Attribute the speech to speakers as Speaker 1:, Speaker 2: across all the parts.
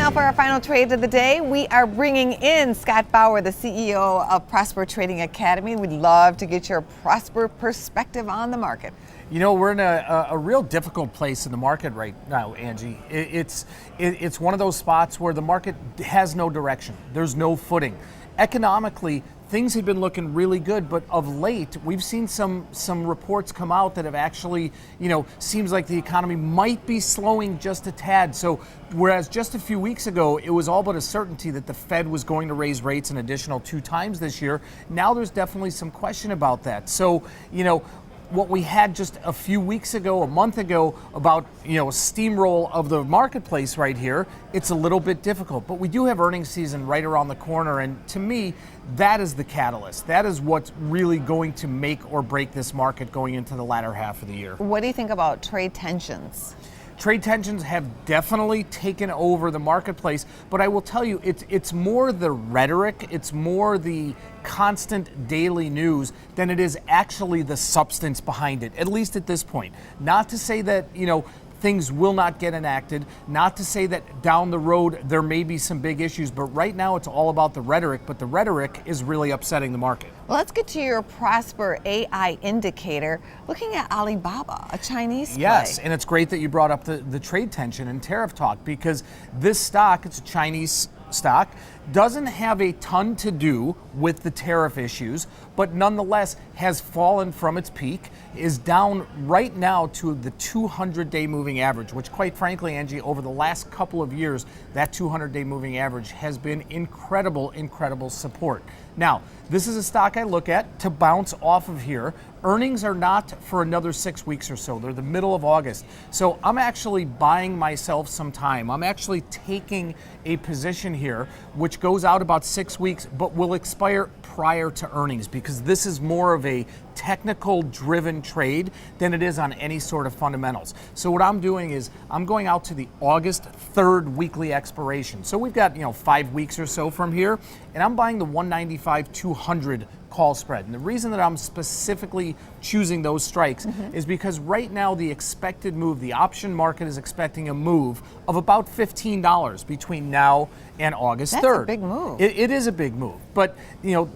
Speaker 1: Now for our final trade of the day, we are bringing in Scott Bauer, the CEO of Prosper Trading Academy. We'd love to get your Prosper perspective on the market.
Speaker 2: You know, we're in a real difficult place in the market right now, Angie. It's one of those spots where the market has no direction. There's no footing. Economically, things have been looking really good, but of late, we've seen some reports come out that have actually, seems like the economy might be slowing just a tad. So whereas just a few weeks ago, it was all but a certainty that the Fed was going to raise rates an additional 2 times this year, now there's definitely some question about that. So, what we had just a few weeks ago, a month ago, about a steamroll of the marketplace right here, it's a little bit difficult. But we do have earnings season right around the corner, and to me, that is the catalyst. That is what's really going to make or break this market going into the latter half of the year.
Speaker 1: What do you think about trade tensions?
Speaker 2: Trade tensions have definitely taken over the marketplace, but I will tell you, it's more the rhetoric, it's more the constant daily news than it is actually the substance behind it, at least at this point. Not to say that, things will not get enacted, not to say that down the road there may be some big issues, but right now it's all about the rhetoric, but the rhetoric is really upsetting the market.
Speaker 1: Well, let's get to your Prosper AI indicator, looking at Alibaba, a Chinese play.
Speaker 2: Yes, and it's great that you brought up the trade tension and tariff talk, because this stock, it's a Chinese stock, doesn't have a ton to do with the tariff issues, but nonetheless has fallen from its peak, is down right now to the 200-day moving average, which quite frankly, Angie, over the last couple of years, that 200-day moving average has been incredible support. Now, this is a stock I look at to bounce off of here. Earnings are not for another 6 weeks or so. They're the middle of August. So I'm actually buying myself some time. I'm actually taking a position here, which goes out about 6 weeks, but will expire prior to earnings, because this is more of a technical driven trade than it is on any sort of fundamentals. So what I'm doing is I'm going out to the August 3rd weekly expiration. So we've got 5 weeks or so from here, and I'm buying the 195-200 call spread. And the reason that I'm specifically choosing those strikes is because right now the expected move, the option market is expecting a move of about $15 between now and August 3rd.
Speaker 1: That's a big move.
Speaker 2: It is a big move, but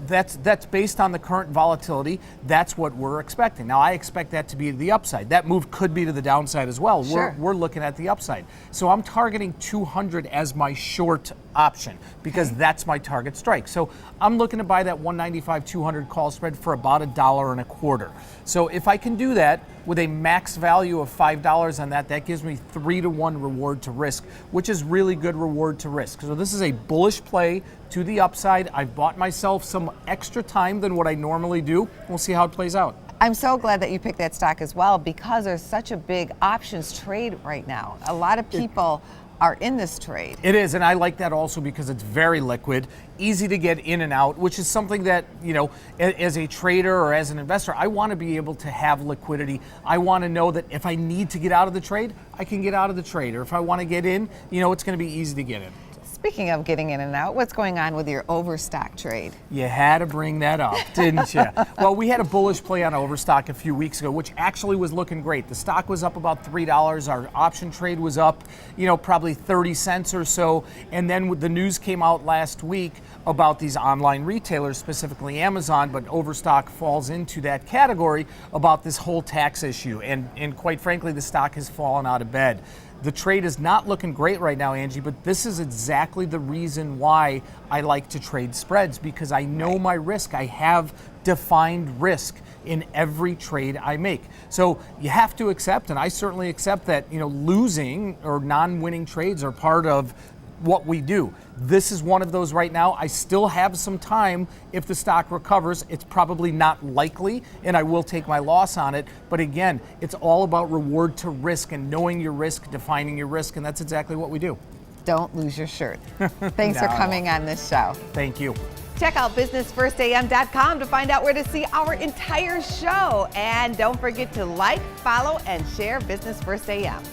Speaker 2: that's based on the current volatility. That's what we're expecting. Now I expect that to be to the upside. That move could be to the downside as well.
Speaker 1: Sure.
Speaker 2: We're looking at the upside. So I'm targeting 200 as my short option because that's my target strike. So I'm looking to buy that 195-200 call spread for about $1.25. So if I can do that with a max value of $5 on that, that gives me 3-to-1 reward to risk, which is really good reward to risk. So this is a bullish play to the upside. I've bought myself some extra time than what I normally do. We'll see how it plays out.
Speaker 1: I'm so glad that you picked that stock as well, because there's such a big options trade right now. A lot of people are in this trade.
Speaker 2: It is, and I like that also because it's very liquid, easy to get in and out, which is something that, as a trader or as an investor, I want to be able to have liquidity. I want to know that if I need to get out of the trade, I can get out of the trade. Or if I want to get in, it's going to be easy to get in.
Speaker 1: Speaking of getting in and out, what's going on with your overstock trade?
Speaker 2: You had to bring that up, didn't you? Well, we had a bullish play on overstock a few weeks ago, which actually was looking great. The stock was up about $3. Our option trade was up, probably 30 cents or so. And then the news came out last week about these online retailers, specifically Amazon, but overstock falls into that category, about this whole tax issue. And quite frankly, the stock has fallen out of bed. The trade is not looking great right now, Angie, but this is exactly the reason why I like to trade spreads, because I know my risk. I have defined risk in every trade I make. So you have to accept, and I certainly accept that, losing or non-winning trades are part of what we do. This is one of those right now. I still have some time. If the stock recovers, it's probably not likely, and I will take my loss on it. But again, it's all about reward to risk and knowing your risk, defining your risk, and that's exactly what we do.
Speaker 1: Don't lose your shirt. Thanks for coming on this show.
Speaker 2: Thank you.
Speaker 1: Check out businessfirstam.com to find out where to see our entire show. And don't forget to like, follow, and share Business First AM.